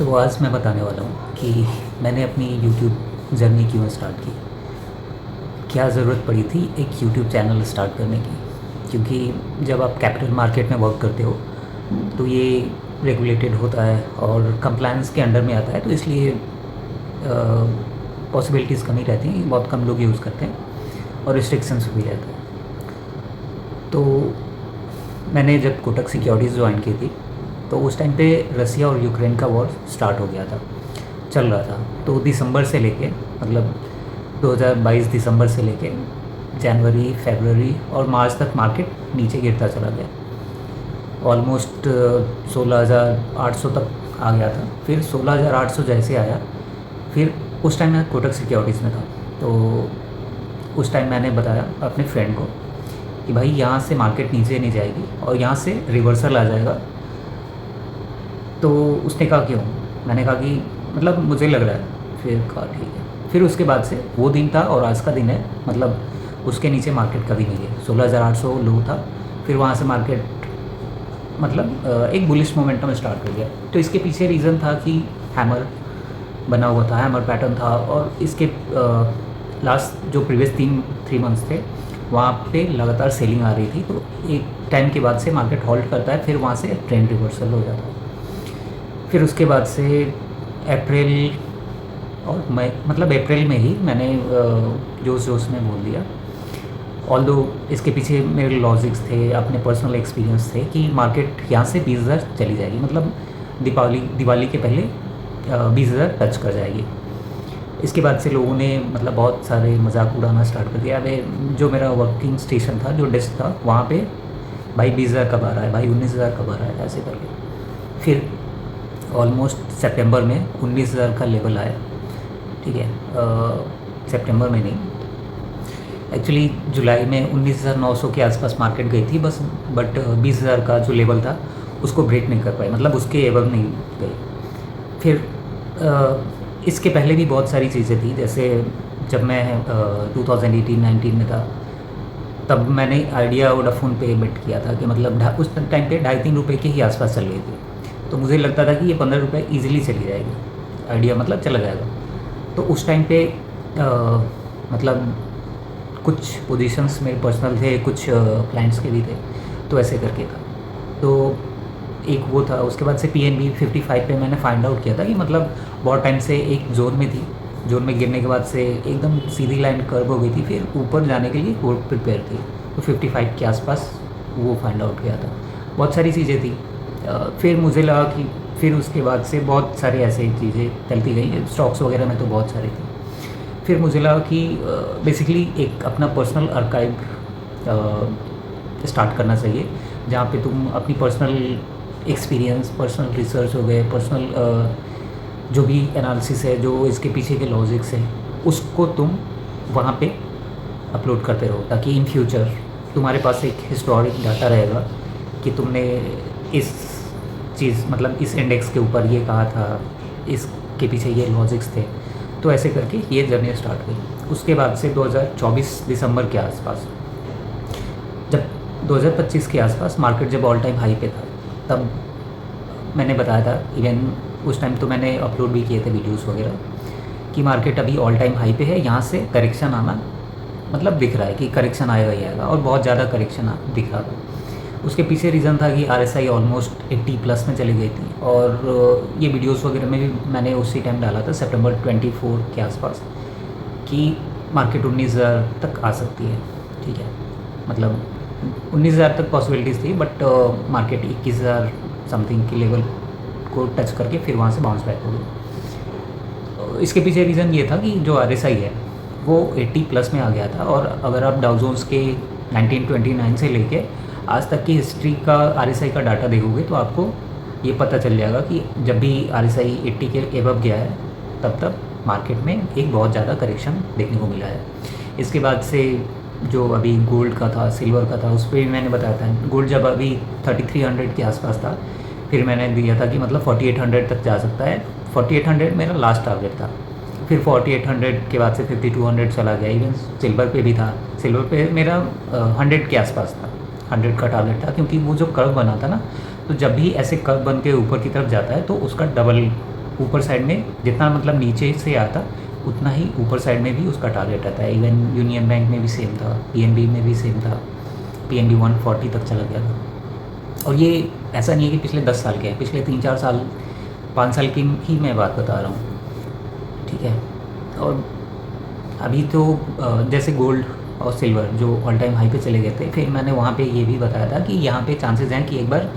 सो आज मैं बताने वाला हूँ कि मैंने अपनी यूट्यूब जर्नी क्यों स्टार्ट की। क्या ज़रूरत पड़ी थी एक यूट्यूब चैनल स्टार्ट करने की। क्योंकि जब आप कैपिटल मार्केट में वर्क करते हो तो ये रेगुलेटेड होता है और कंप्लायंस के अंडर में आता है, तो इसलिए पॉसिबिलिटीज़ कम ही रहती हैं, बहुत कम लोग यूज़ करते हैं और रिस्ट्रिक्शंस भी रहते हैं। तो मैंने जब कोटक सिक्योरिटीज़ ज्वाइन की थी तो उस टाइम पे रसिया और यूक्रेन का वॉर स्टार्ट हो गया था, चल रहा था। तो दिसंबर से लेके मतलब 2022 दिसंबर से लेके जनवरी, फरवरी और मार्च तक मार्केट नीचे गिरता चला गया। ऑलमोस्ट 16,800 तक आ गया था। फिर 16,800 जैसे आया, फिर उस टाइम मैं कोटक सिक्योरिटीज़ में था। तो उस टाइम मैंने बताया अपने फ्रेंड को कि भाई यहाँ से मार्केट नीचे नहीं जाएगी और यहाँ से रिवर्सल आ जाएगा। तो उसने कहा क्यों? मैंने कहा कि मतलब मुझे लग रहा है। फिर कहा ठीक है। फिर उसके बाद से वो दिन था और आज का दिन है, मतलब उसके नीचे मार्केट कभी नहीं गई। 16,800 लो था, फिर वहाँ से मार्केट मतलब एक बुलिश मोमेंटम स्टार्ट हो गया। तो इसके पीछे रीज़न था कि हैमर बना हुआ था, हैमर पैटर्न था, और इसके लास्ट जो प्रीवियस 3 मंथ्स थे वहाँ पे लगातार सेलिंग आ रही थी। तो एक टाइम के बाद से मार्केट होल्ड करता है, फिर वहाँ से ट्रेंड रिवर्सल हो जाता है। फिर उसके बाद से अप्रैल और मई, मतलब अप्रैल में ही मैंने जोश जोश में बोल दिया। ऑल्दो इसके पीछे मेरे लॉजिक्स थे, अपने पर्सनल एक्सपीरियंस थे कि मार्केट यहाँ से 20,000 चली जाएगी, मतलब दिवाली के पहले 20,000 टच कर जाएगी। इसके बाद से लोगों ने मतलब बहुत सारे मजाक उड़ाना स्टार्ट कर दिया। अरे जो मेरा वर्किंग स्टेशन था, जो डेस्क था, वहाँ पे भाई 20,000 कब आ रहा है, भाई 19,000 कब आ रहा है, ऐसे करके। फिर ऑलमोस्ट सितंबर में 19,000 का लेवल आया। ठीक है, सितंबर में नहीं, एक्चुअली जुलाई में 19,900 के आसपास मार्केट गई थी बस, बट 20,000 का जो लेवल था उसको ब्रेक नहीं कर पाई, मतलब उसके एवब नहीं गई। फिर इसके पहले भी बहुत सारी चीज़ें थी, जैसे जब मैं 2018-19 में था तब मैंने आइडिया वोडाफोन पे बेट किया था कि मतलब उस टाइम पे 2.5-3 रुपये के ही आसपास चल रही थी। तो मुझे लगता था कि ये 15 रुपये ईजिली चली जाएगी, आइडिया मतलब चला जाएगा। तो उस टाइम पे मतलब कुछ पोजीशंस मेरे पर्सनल थे, कुछ क्लाइंट्स के भी थे, तो ऐसे करके था। तो एक वो था। उसके बाद से PNB 55 पे मैंने फाइंड आउट किया था कि मतलब बहुत टाइम से एक जोन में थी, जोन में गिरने के बाद से एकदम सीधी लाइन कर्व हो गई थी, फिर ऊपर जाने के लिए होल्ड प्रिपेयर थी। तो 55 के आसपास वो फाइंड आउट किया था। बहुत सारी चीज़ें थी। फिर मुझे लगा कि फिर उसके बाद से बहुत सारी ऐसी चीज़ें चलती गई, स्टॉक्स वगैरह में तो बहुत सारी थी। फिर मुझे लगा कि बेसिकली एक अपना पर्सनल आर्काइव स्टार्ट करना चाहिए, जहाँ पे तुम अपनी पर्सनल एक्सपीरियंस, पर्सनल रिसर्च हो गए, पर्सनल जो भी एनालिसिस है, जो इसके पीछे के लॉजिक्स हैं, उसको तुम वहाँ पे अपलोड करते रहो, ताकि इन फ्यूचर तुम्हारे पास एक हिस्टोरिक डाटा रहेगा कि तुमने इस चीज़ मतलब इस इंडेक्स के ऊपर ये कहा था, इसके पीछे ये लॉजिक्स थे। तो ऐसे करके ये जर्नी स्टार्ट हुई। उसके बाद से 2024 दिसंबर के आसपास, जब 2025 के आसपास मार्केट जब ऑल टाइम हाई पे था, तब मैंने बताया था, इवन उस टाइम तो मैंने अपलोड भी किए थे वीडियोस वगैरह, कि मार्केट अभी ऑल टाइम हाई पे है, यहाँ से करेक्शन आना मतलब दिख रहा है कि करेक्शन आएगा ही आएगा, और बहुत ज़्यादा करेक्शन दिख रहा था। उसके पीछे रीज़न था कि RSI ऑलमोस्ट 80+ में चली गई थी, और ये वीडियोस वगैरह में भी मैंने उसी टाइम डाला था, सितंबर 24 के आसपास, कि मार्केट 19,000 तक आ सकती है। ठीक है, मतलब 19,000 तक पॉसिबिलिटीज़ थी, बट मार्केट 21,000 समथिंग के लेवल को टच करके फिर वहाँ से बाउंस बैक हो गई। इसके पीछे रीज़न ये था कि जो RSI है वो 80+ में आ गया था, और अगर आप डाउ जोन्स के 1929 से लेके आज तक की हिस्ट्री का RSI का डाटा देखोगे तो आपको ये पता चल जाएगा कि जब भी RSI 80 के एबव गया है, तब मार्केट में एक बहुत ज़्यादा करेक्शन देखने को मिला है। इसके बाद से जो अभी गोल्ड का था, सिल्वर का था, उस पर भी मैंने बताया था। गोल्ड जब अभी 3300 के आसपास था, फिर मैंने दिया था कि मतलब 4800 तक जा सकता है। 4800 मेरा लास्ट टारगेट था। फिर 4800 के बाद से 5200 चला गया। इवन सिल्वर पे भी था, सिल्वर पे मेरा 100 के आसपास था, 100 का टारगेट था, क्योंकि वो जो कर्व बना था ना, तो जब भी ऐसे कर्व बन के ऊपर की तरफ जाता है तो उसका डबल ऊपर साइड में जितना मतलब नीचे से आता उतना ही ऊपर साइड में भी उसका टारगेट रहता है। इवन यूनियन बैंक में भी सेम था, पीएनबी में भी सेम था, पीएनबी 140 तक चला गया था। और ये ऐसा नहीं है कि पिछले 10 साल के हैं, पिछले 3-4 साल 5 साल की ही मैं बात बता रहा हूँ, ठीक है। और अभी तो जैसे गोल्ड और सिल्वर जो ऑल टाइम हाई पे चले गए थे, फिर मैंने वहाँ पे ये भी बताया था कि यहाँ पे चांसेस हैं कि एक बार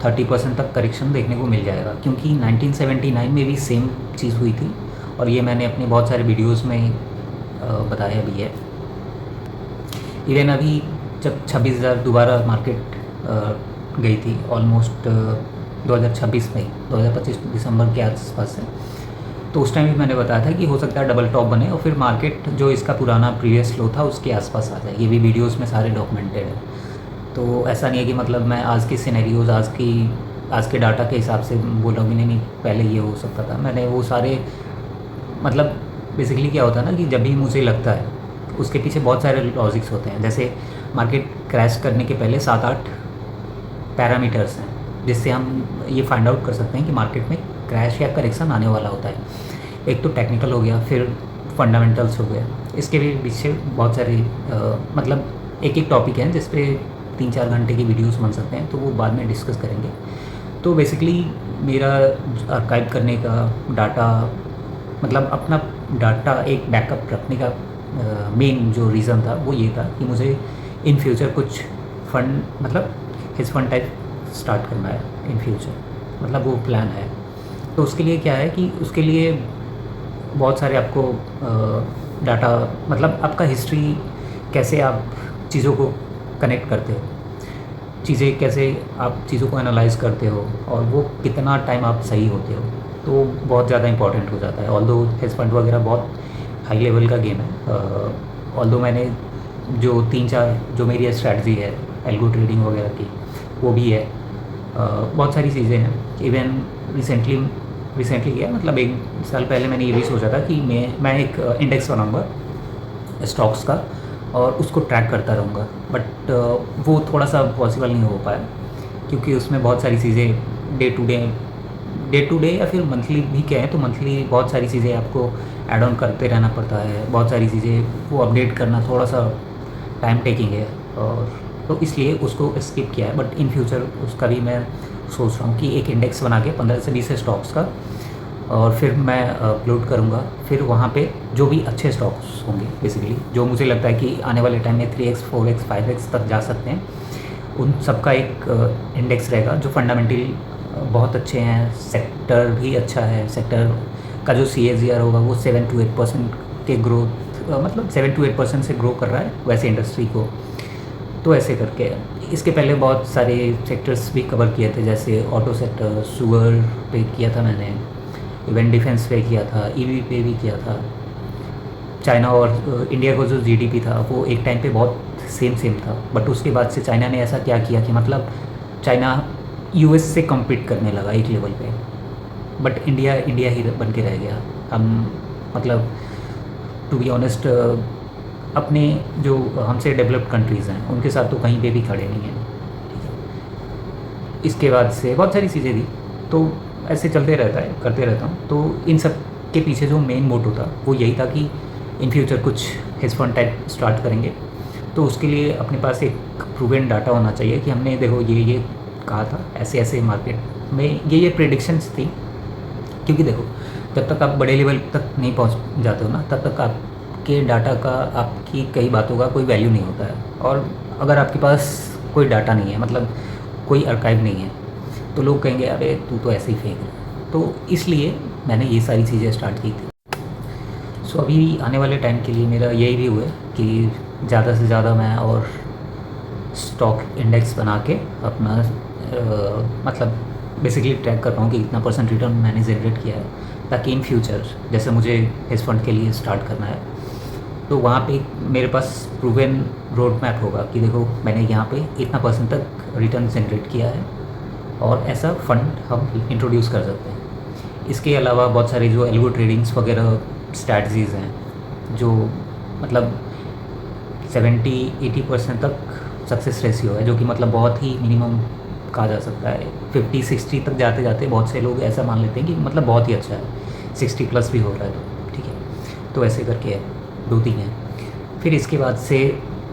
30% तक करेक्शन देखने को मिल जाएगा, क्योंकि 1979 में भी सेम चीज़ हुई थी और ये मैंने अपने बहुत सारे वीडियोस में बताया भी है। इवन अभी जब 26,000 दोबारा मार्केट गई थी ऑलमोस्ट 2026 में, 2025 दिसंबर के आसपास से, तो उस टाइम भी मैंने बताया था कि हो सकता है डबल टॉप बने और फिर मार्केट जो इसका पुराना प्रीवियस लो था उसके आसपास आ जाए। ये भी वीडियोस में सारे डॉक्यूमेंटेड है। तो ऐसा नहीं है कि मतलब मैं आज के सिनेरियोज आज के डाटा के हिसाब से बोला भी नहीं पहले ये हो सकता था। मैंने वो सारे मतलब बेसिकली क्या होता है ना कि जब भी मुझे लगता है उसके पीछे बहुत सारे लॉजिक्स होते हैं। जैसे मार्केट क्रैश करने के पहले 7-8 पैरामीटर्स हैं जिससे हम ये फाइंड आउट कर सकते हैं कि मार्केट में क्रैश या करेक्शन आने वाला होता है। एक तो टेक्निकल हो गया, फिर फंडामेंटल्स हो गया, इसके भी पीछे बहुत सारे मतलब एक टॉपिक है जिस पे 3-4 घंटे की वीडियोस बन सकते हैं, तो वो बाद में डिस्कस करेंगे। तो बेसिकली मेरा आर्काइव करने का डाटा मतलब अपना डाटा एक बैकअप रखने का मेन जो रीज़न था वो ये था कि मुझे इन फ्यूचर कुछ फंड मतलब हिज फंड टाइप स्टार्ट करना है इन फ्यूचर, मतलब वो प्लान है। तो उसके लिए क्या है कि उसके लिए बहुत सारे आपको डाटा मतलब आपका हिस्ट्री, कैसे आप चीज़ों को कनेक्ट करते हो, चीज़ें कैसे आप चीज़ों को एनालाइज करते हो और वो कितना टाइम आप सही होते हो, तो बहुत ज़्यादा इंपॉर्टेंट हो जाता है। ऑल्दो हेज फंड वगैरह बहुत हाई लेवल का गेम है, ऑल्दो मैंने जो 3-4 जो मेरी स्ट्रैटेजी है एल्गो ट्रेडिंग वगैरह की वो भी है, बहुत सारी चीज़ें हैं। इवन रिसेंटली क्या मतलब 1 साल पहले मैंने ये भी सोचा था कि मैं एक इंडेक्स बनाऊंगा स्टॉक्स का और उसको ट्रैक करता रहूँगा, बट वो थोड़ा सा पॉसिबल नहीं हो पाया क्योंकि उसमें बहुत सारी चीज़ें डे टू डे या फिर मंथली भी क्या है, तो मंथली बहुत सारी चीज़ें आपको ऐड ऑन करते रहना पड़ता है, बहुत सारी चीज़ें वो अपडेट करना थोड़ा सा टाइम टेकिंग है, और तो इसलिए उसको स्किप किया है। बट इन फ्यूचर उसका भी मैं सोच रहा हूँ कि एक इंडेक्स बना के 15 से 20 स्टॉक्स का, और फिर मैं अपलोड करूँगा। फिर वहाँ पे जो भी अच्छे स्टॉक्स होंगे बेसिकली जो मुझे लगता है कि आने वाले टाइम में 3x 4x 5x तक जा सकते हैं, उन सबका एक इंडेक्स रहेगा जो फंडामेंटली बहुत अच्छे हैं, सेक्टर भी अच्छा है, सेक्टर का जो CAGR होगा वो 7 to 8% के ग्रोथ मतलब 7 to 8% से ग्रो कर रहा है वैसे इंडस्ट्री को। तो ऐसे करके इसके पहले बहुत सारे सेक्टर्स भी कवर किए थे, जैसे ऑटो सेक्टर, शुगर पे किया था मैंने, इवन डिफेंस पे किया था, EV पे भी किया था। चाइना और इंडिया का जो GDP था वो एक टाइम पे बहुत सेम था, बट उसके बाद से चाइना ने ऐसा क्या किया कि मतलब चाइना US से कम्पीट करने लगा एक लेवल पे, बट इंडिया ही बन के रह गया। हम मतलब टू बी ऑनेस्ट अपने जो हमसे डेवलप्ड कंट्रीज़ हैं उनके साथ तो कहीं पे भी खड़े नहीं हैं, ठीक है। इसके बाद से बहुत सारी चीज़ें थी, तो ऐसे चलते रहता है, करते रहता हूँ। तो इन सब के पीछे जो मेन मोटो था वो यही था कि इन फ्यूचर कुछ हेज फंड टाइप स्टार्ट करेंगे, तो उसके लिए अपने पास एक प्रूवन डाटा होना चाहिए कि हमने देखो ये कहा था, ऐसे ऐसे मार्केट में ये प्रेडिक्शंस थी। क्योंकि देखो जब तक आप बड़े लेवल तक नहीं पहुँच जाते हो ना, तब तक आपके डाटा का, आपकी कई बातों का कोई वैल्यू नहीं होता है। और अगर आपके पास कोई डाटा नहीं है, मतलब कोई आर्काइव नहीं है, तो लोग कहेंगे अरे तू तो ऐसे ही फेंक है। तो इसलिए मैंने ये सारी चीज़ें स्टार्ट की थी। सो अभी आने वाले टाइम के लिए मेरा यही भी हुआ है कि ज़्यादा से ज़्यादा मैं और स्टॉक इंडेक्स बना के अपना मतलब बेसिकली ट्रैक कर पाऊँ कि कितना % रिटर्न मैंने जनरेट किया है, ताकि इन फ्यूचर जैसे मुझे हेज फंड के लिए स्टार्ट करना है तो वहाँ पे मेरे पास प्रूवन रोड मैप होगा कि देखो मैंने यहाँ पे इतना % तक रिटर्न जनरेट किया है और ऐसा फंड हम इंट्रोड्यूस कर सकते हैं। इसके अलावा बहुत सारी जो एल्गो ट्रेडिंग्स वगैरह स्ट्रैटजीज़ हैं जो मतलब 70-80% तक सक्सेस रेशियो है, जो कि मतलब बहुत ही मिनिमम कहा जा सकता है 50-60 तक जाते जाते बहुत से लोग ऐसा मान लेते हैं कि मतलब बहुत ही अच्छा है, 60 प्लस भी हो रहा है तो ठीक है। तो ऐसे करके है, 2-3 हैं। फिर इसके बाद से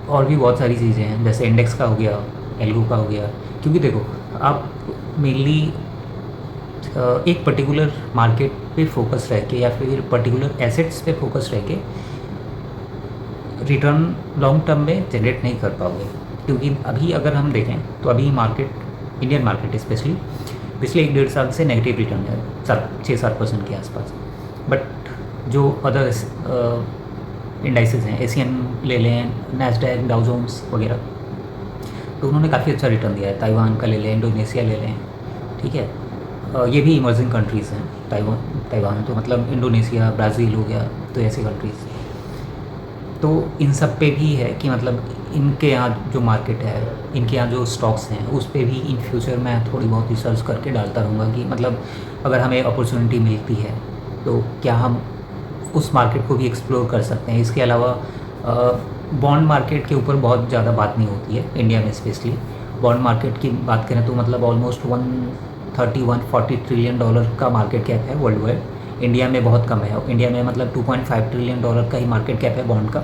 और भी बहुत सारी चीज़ें हैं, जैसे इंडेक्स का हो गया, एल्गो का हो गया। क्योंकि देखो, आप मेनली एक पर्टिकुलर मार्केट पे फोकस रह के या फिर पर्टिकुलर एसेट्स पे फोकस रह के रिटर्न लॉन्ग टर्म में जनरेट नहीं कर पाओगे। क्योंकि अभी अगर हम देखें तो अभी मार्केट, इंडियन मार्केट स्पेशली, पिछले 1-1.5 साल से नेगेटिव रिटर्न है, 6-7% के आसपास। बट जो अदर इंडाइसेस हैं, एशियन ले लें, नैस्डैक, डाउ जोन्स वगैरह, तो उन्होंने काफ़ी अच्छा रिटर्न दिया है। ताइवान का ले लें, इंडोनेशिया ले लें, ठीक है। ये भी इमर्जिंग कंट्रीज़ हैं। ताइवान तो मतलब इंडोनेशिया, ब्राज़ील हो गया, तो ऐसे कंट्रीज़। तो इन सब पे भी है कि मतलब इनके यहाँ जो मार्केट है, इनके यहाँ जो स्टॉक्स हैं, उस पे भी इन फ्यूचर मैं थोड़ी बहुत रिसर्च करके डालता रहूँगा कि मतलब अगर हमें अपॉर्चुनिटी मिलती है तो क्या हम उस मार्केट को भी एक्सप्लोर कर सकते हैं। इसके अलावा बॉन्ड मार्केट के ऊपर बहुत ज़्यादा बात नहीं होती है इंडिया में। स्पेशली बॉन्ड मार्केट की बात करें तो मतलब ऑलमोस्ट 130-140 ट्रिलियन डॉलर का मार्केट कैप है वर्ल्ड वाइड। इंडिया में बहुत कम है। इंडिया में मतलब 2.5 ट्रिलियन डॉलर का ही मार्केट कैप है बॉन्ड का।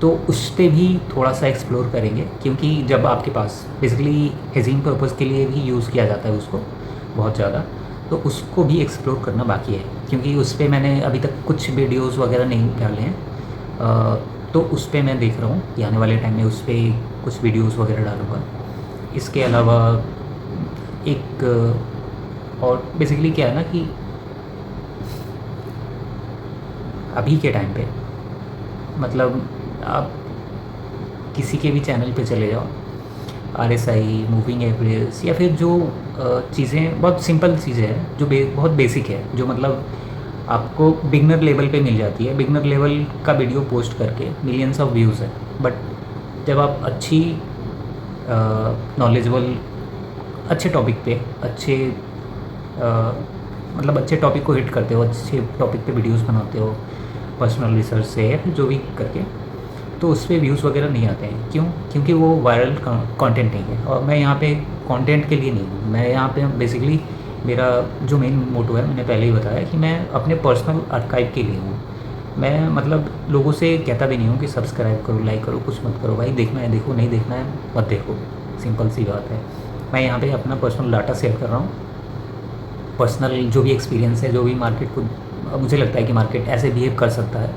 तो उस पर भी थोड़ा सा एक्सप्लोर करेंगे, क्योंकि जब आपके पास बेसिकली हेजिंग पर्पज़ के लिए भी यूज़ किया जाता है उसको बहुत ज़्यादा, तो उसको भी एक्सप्लोर करना बाकी है। क्योंकि उस पर मैंने अभी तक कुछ वीडियोज़ वगैरह नहीं डाले हैं, तो उस पर मैं देख रहा हूँ कि आने वाले टाइम में उस पर कुछ वीडियोज़ वगैरह डालूँगा। इसके अलावा एक और बेसिकली क्या है ना कि अभी के टाइम पे मतलब आप किसी के भी चैनल पे चले जाओ, RSI, मूविंग एवरेज, या फिर जो चीज़ें बहुत सिंपल चीज़ें हैं जो बहुत बेसिक है, जो मतलब आपको बिगनर लेवल पे मिल जाती है। बिगनर लेवल का वीडियो पोस्ट करके मिलियंस ऑफ व्यूज़ है। बट जब आप अच्छी नॉलेजेबल अच्छे टॉपिक पे मतलब अच्छे टॉपिक को हिट करते हो, अच्छे टॉपिक पे वीडियोस बनाते हो पर्सनल रिसर्च से या फिर जो भी करके, तो उस पर व्यूज़ वगैरह नहीं आते हैं। क्यों? क्योंकि वो वायरल कंटेंट नहीं है। और मैं यहाँ पे कंटेंट के लिए नहीं हूँ। मैं यहाँ पे बेसिकली मेरा जो मेन मोटो है, मैंने पहले ही बताया कि मैं अपने पर्सनल आर्काइव के लिए हूँ। मैं मतलब लोगों से कहता भी नहीं हूँ कि सब्सक्राइब करो, लाइक करो, कुछ मत करो। भाई देखना है देखो, नहीं देखना है मत देखो, सिंपल सी बात है। मैं यहाँ पे अपना पर्सनल डाटा शेयर कर रहा हूँ। पर्सनल जो भी एक्सपीरियंस है, जो भी मार्केट को मुझे लगता है कि मार्केट ऐसे बिहेव कर सकता है,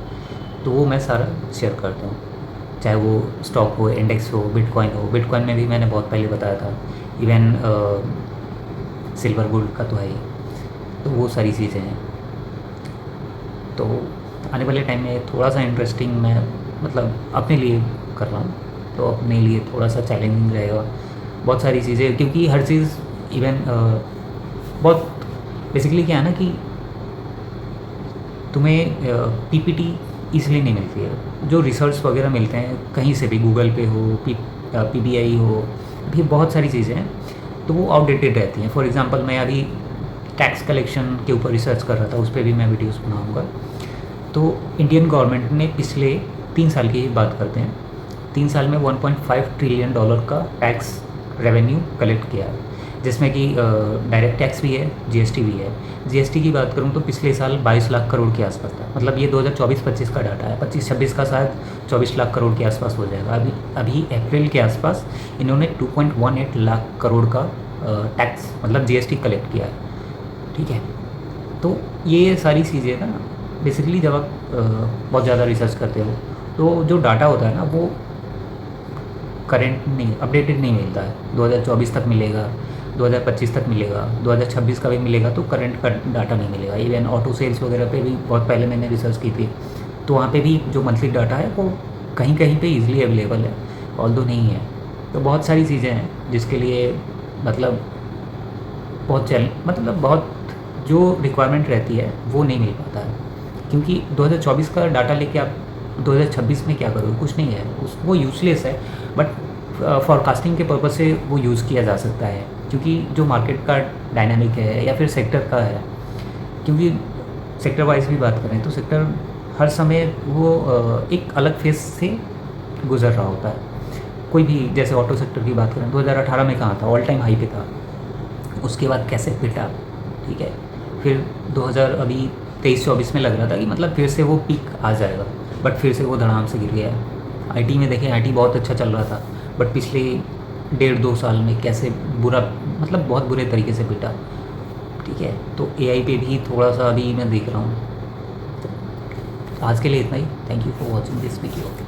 तो वो मैं सारा शेयर करता हूँ। चाहे वो स्टॉक हो, इंडेक्स हो, बिटकॉइन हो। बिटकॉइन में भी मैंने बहुत पहले बताया था। इवन सिल्वर गोल्ड का तो है ही। तो वो सारी चीज़ें हैं। तो आने वाले टाइम में थोड़ा सा इंटरेस्टिंग मैं मतलब अपने लिए कर रहा हूँ, तो अपने लिए थोड़ा सा चैलेंजिंग रहेगा बहुत सारी चीज़ें। क्योंकि हर चीज़ इवन बहुत बेसिकली क्या है ना कि तुम्हें PPT ईज़िली नहीं मिलती है। जो रिसर्च वगैरह मिलते हैं कहीं से भी, गूगल पे हो, PBI हो, भी बहुत सारी चीज़ें हैं, तो वो आउटडेटेड रहती हैं। फॉर एग्ज़ाम्पल मैं अभी टैक्स कलेक्शन के ऊपर रिसर्च कर रहा था, उस पर भी मैं वीडियोस बनाऊंगा। तो इंडियन गवर्नमेंट ने पिछले 3 साल की बात करते हैं, 3 साल में 1.5 ट्रिलियन डॉलर का टैक्स रेवेन्यू कलेक्ट किया है, जिसमें कि डायरेक्ट टैक्स भी है, GST भी है। GST की बात करूं तो पिछले साल 22 लाख करोड़ के आसपास था। मतलब ये 2024-25 का डाटा है। 25-26 का शायद 24 लाख करोड़ के आसपास हो जाएगा। अभी अप्रैल के आसपास इन्होंने 2.18 लाख करोड़ का टैक्स मतलब GST कलेक्ट किया है, ठीक है। तो ये सारी चीज़ें ना बेसिकली जब आप बहुत ज़्यादा रिसर्च करते हो तो जो डाटा होता है ना वो करेंट नहीं, अपडेटेड नहीं मिलता है। 2024 तक मिलेगा, 2025 तक मिलेगा, 2026 का भी मिलेगा, तो करंट का डाटा नहीं मिलेगा। इवन ऑटो सेल्स वगैरह पे भी बहुत पहले मैंने रिसर्च की थी, तो वहाँ पे भी जो मंथली डाटा है वो कहीं कहीं पे इजीली अवेलेबल है, ऑल्दो नहीं है। तो बहुत सारी चीज़ें हैं जिसके लिए मतलब बहुत जो रिक्वायरमेंट रहती है वो नहीं मिल पाता है। क्योंकि 2024 का डाटा लेके आप 2026 में क्या करोगे? कुछ नहीं है, वो यूजलेस है। बट फॉरकास्टिंग के पर्पज़ से वो यूज़ किया जा सकता है, क्योंकि जो मार्केट का डायनामिक है या फिर सेक्टर का है। क्योंकि सेक्टर वाइज भी बात करें तो सेक्टर हर समय वो एक अलग फेज से गुजर रहा होता है। कोई भी जैसे ऑटो सेक्टर की बात करें, 2018 में कहाँ था? ऑल टाइम हाई पे था। उसके बाद कैसे पिटा, ठीक है। फिर 2000 अभी 23-24 में लग रहा था कि मतलब फिर से वो पीक आ जाएगा, बट फिर से वो धड़ाम से गिर गया है। आईटी में देखें, आईटी बहुत अच्छा चल रहा था, बट पिछले 1.5-2 साल में कैसे बुरा, मतलब बहुत बुरे तरीके से पिटा, ठीक है। तो एआई पे भी थोड़ा सा अभी मैं देख रहा हूँ। तो आज के लिए इतना ही। Thank you for watching this video.